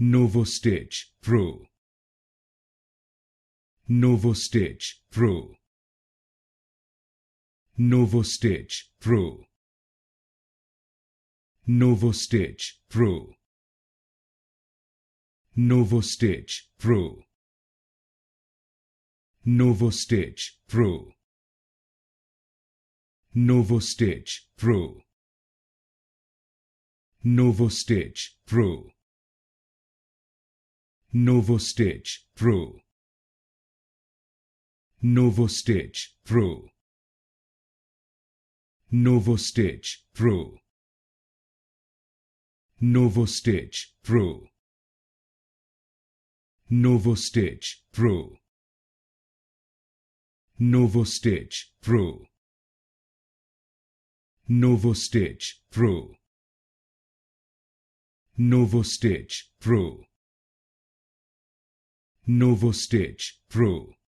Novostitch Pro. Novostitch Pro. Novostitch Pro. Novostitch Pro. Novostitch Pro. Novostitch Pro. Novostitch Pro. Novostitch Pro. Novostitch Pro. Novostitch Pro. Novostitch Pro. Novostitch Pro. Novostitch Pro. Novostitch Pro. Novostitch Pro. Novostitch Pro. Novostitch Pro.